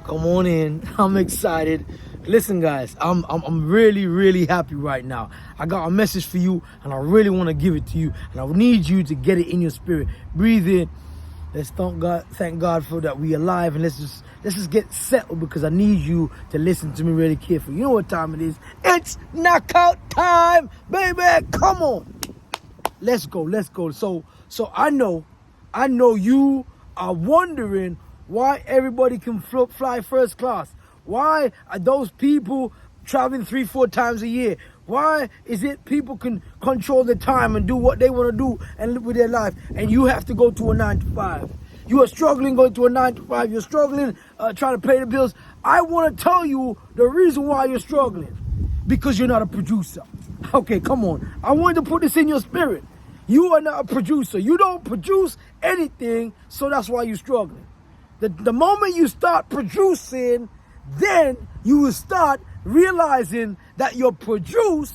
Come on in. I'm excited. Listen, guys, I'm really happy right now. I got a message for you, and I really want to give it to you, and I need you to get it in your spirit. Breathe in. Let's thank God for that we are alive, and let's just get settled, because I need you to listen to me really carefully. You know what time it is? It's knockout time, baby. Come on. Let's go. So I know you are wondering why everybody can fly first class. Why are those people traveling 3-4 times a year? Why is it people can control the time and do what they want to do and live with their life, and you have to go to a 9-to-5? You are struggling going to a 9-to-5. You're struggling trying to pay the bills. I want to tell you the reason why you're struggling. Because you're not a producer. Okay, come on. I want to put this in your spirit. You are not a producer. You don't produce anything, so that's why you're struggling. The moment you start producing, then you will start realizing that your produce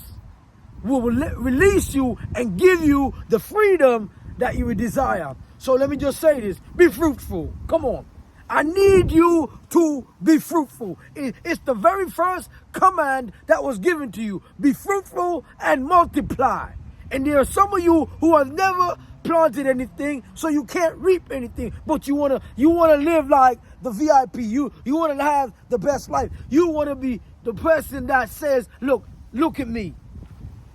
will release you and give you the freedom that you would desire. So let me just say this. Be fruitful. Come on. I need you to be fruitful. It's the very first command that was given to you. Be fruitful and multiply. And there are some of you who have never planted anything, so you can't reap anything, but you wanna live like the VIP. You wanna have the best life. You wanna be the person that says, look at me.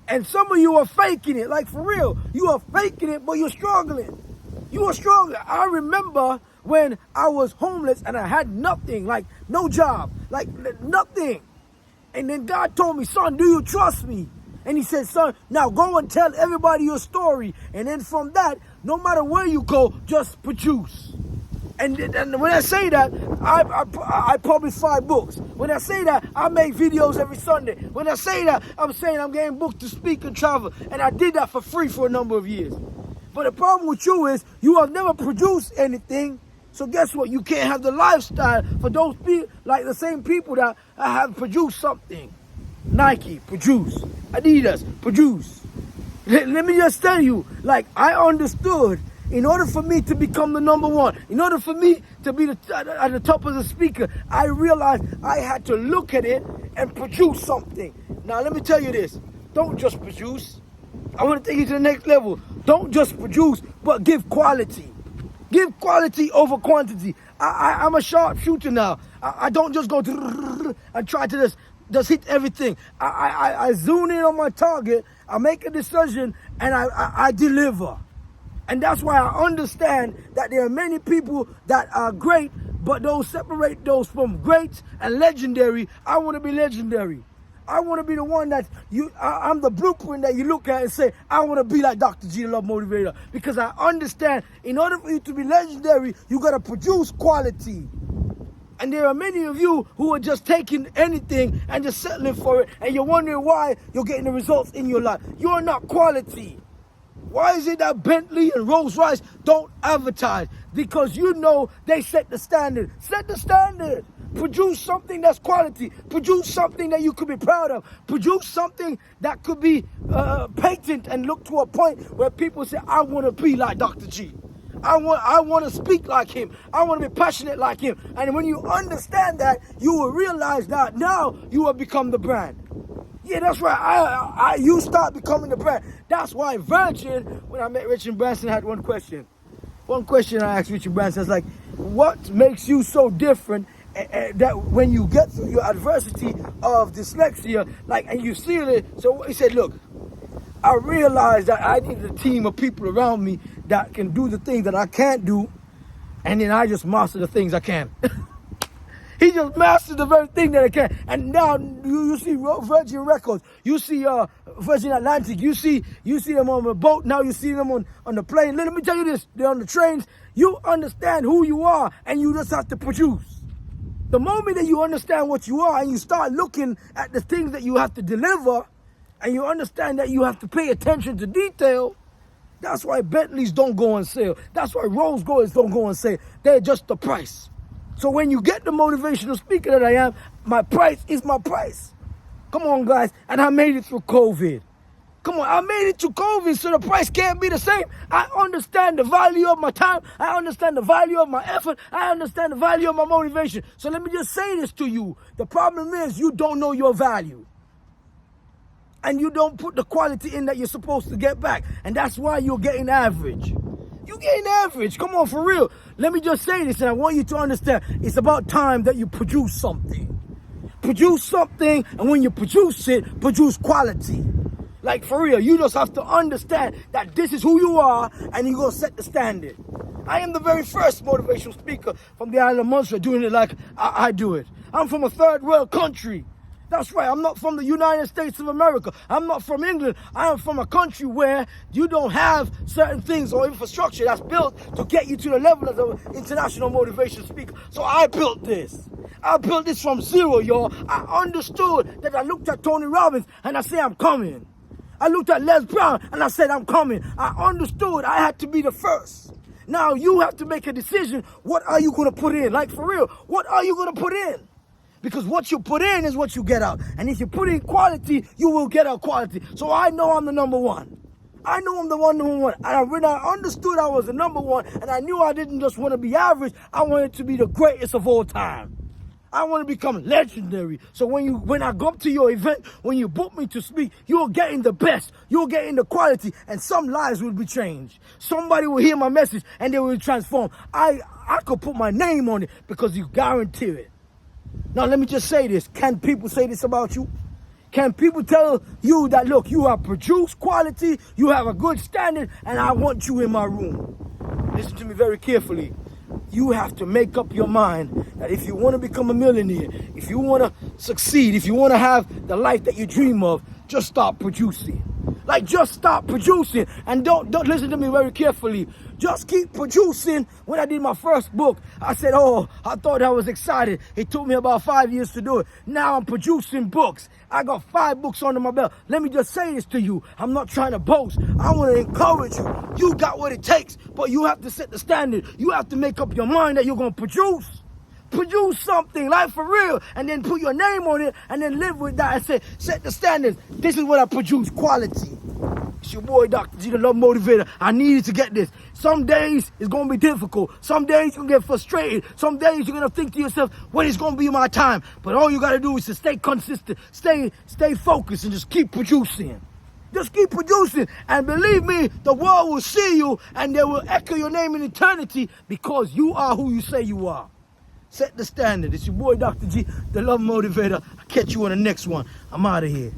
And some of you are faking it, like for real. You are faking it, but you're struggling. You are struggling. I remember when I was homeless and I had nothing, like no job, like nothing. And then God told me, son, do you trust me? And he said, son, now go and tell everybody your story. And then from that, no matter where you go, just produce. And when I say that, I publish 5 books. When I say that, I make videos every Sunday. When I say that, I'm saying I'm getting booked to speak and travel. And I did that for free for a number of years. But the problem with you is you have never produced anything. So guess what? You can't have the lifestyle for those people, like the same people that have produced something. Nike, produce. Adidas, produce. Let me just tell you, like, I understood, in order for me to become the number one, in order for me to be at the top of the speaker, I realized I had to look at it and produce something. Now, let me tell you this. Don't just produce. I want to take you to the next level. Don't just produce, but give quality. Give quality over quantity. I'm a sharpshooter now. I don't just go and try to just hit everything. I zoom in on my target, I make a decision, and I deliver. And that's why I understand that there are many people that are great, but those separate those from great and legendary. I want to be legendary. I want to be the one that I'm the blueprint that you look at and say, I want to be like Dr. G, the Love Motivator. Because I understand, in order for you to be legendary, you got to produce quality. And there are many of you who are just taking anything and just settling for it, and you're wondering why you're getting the results in your life. You're not quality. Why is it that Bentley and Rolls Royce don't advertise? Because you know they set the standard. Set the standard. Produce something that's quality. Produce something that you could be proud of. Produce something that could be patent and look to a point where people say, I want to be like Dr. G. I want to speak like him. I want to be passionate like him. And when you understand that, you will realize that now you have become the brand. Yeah, that's right. You start becoming the brand. That's why Virgin, when I met Richard Branson, I had one question. One question I asked Richard Branson is like, what makes you so different that when you get through your adversity of dyslexia, like, and you see it? So he said, look, I realized that I need a team of people around me that can do the things that I can't do, and then I just master the things I can. He just mastered the very thing that I can. And now you see Virgin Records, you see Virgin Atlantic, you see them on the boat, now you see them on the plane. Let me tell you this, they're on the trains. You understand who you are, and you just have to produce. The moment that you understand what you are and you start looking at the things that you have to deliver, and you understand that you have to pay attention to detail, that's why Bentleys don't go on sale. That's why Rolls Royces don't go on sale. They're just the price. So when you get the motivational speaker that I am, my price is my price. Come on, guys. And I made it through COVID. Come on, I made it to COVID, so the price can't be the same. I understand the value of my time. I understand the value of my effort. I understand the value of my motivation. So let me just say this to you. The problem is you don't know your value. And you don't put the quality in that you're supposed to get back. And that's why you're getting average. You're getting average. Come on, for real. Let me just say this, and I want you to understand. It's about time that you produce something. Produce something, and when you produce it, produce quality. Like, for real, you just have to understand that this is who you are, and you're going to set the standard. I am the very first motivational speaker from the island of Munster doing it like I do it. I'm from a third world country. That's right, I'm not from the United States of America. I'm not from England. I am from a country where you don't have certain things or infrastructure that's built to get you to the level as an international motivation speaker. So I built this. I built this from zero, y'all. I understood that I looked at Tony Robbins and I said, I'm coming. I looked at Les Brown and I said, I'm coming. I understood I had to be the first. Now you have to make a decision. What are you going to put in? Like, for real, what are you going to put in? Because what you put in is what you get out. And if you put in quality, you will get out quality. So I know I'm the number one. I know I'm the number one. And when I understood I was the number one, and I knew I didn't just want to be average, I wanted to be the greatest of all time. I want to become legendary. So when I go up to your event, when you book me to speak, you're getting the best. You're getting the quality, and some lives will be changed. Somebody will hear my message and they will transform. I could put my name on it because you guarantee it. Now, let me just say this. Can people say this about you? Can people tell you that, look, you have produced quality, you have a good standard, and I want you in my room? Listen to me very carefully. You have to make up your mind that if you want to become a millionaire, if you want to succeed, if you want to have the life that you dream of, just start producing. Like, just start producing, and don't listen to me very carefully. Just keep producing. When I did my first book, I said, oh, I thought I was excited. It took me about 5 years to do it. Now I'm producing books. I got 5 books under my belt. Let me just say this to you. I'm not trying to boast. I want to encourage you. You got what it takes, but you have to set the standard. You have to make up your mind that you're going to produce. Produce something, like, for real, and then put your name on it, and then live with that and say, set the standards. This is what I produce, quality. It's your boy, Dr. G, the Love Motivator. I needed to get this. Some days it's going to be difficult. Some days you're going to get frustrated. Some days you're going to think to yourself, when is going to be my time? But all you got to do is to stay consistent, stay focused, and just keep producing. Just keep producing. And believe me, the world will see you, and they will echo your name in eternity because you are who you say you are. Set the standard. It's your boy, Dr. G, the Love Motivator. I'll catch you on the next one. I'm out of here.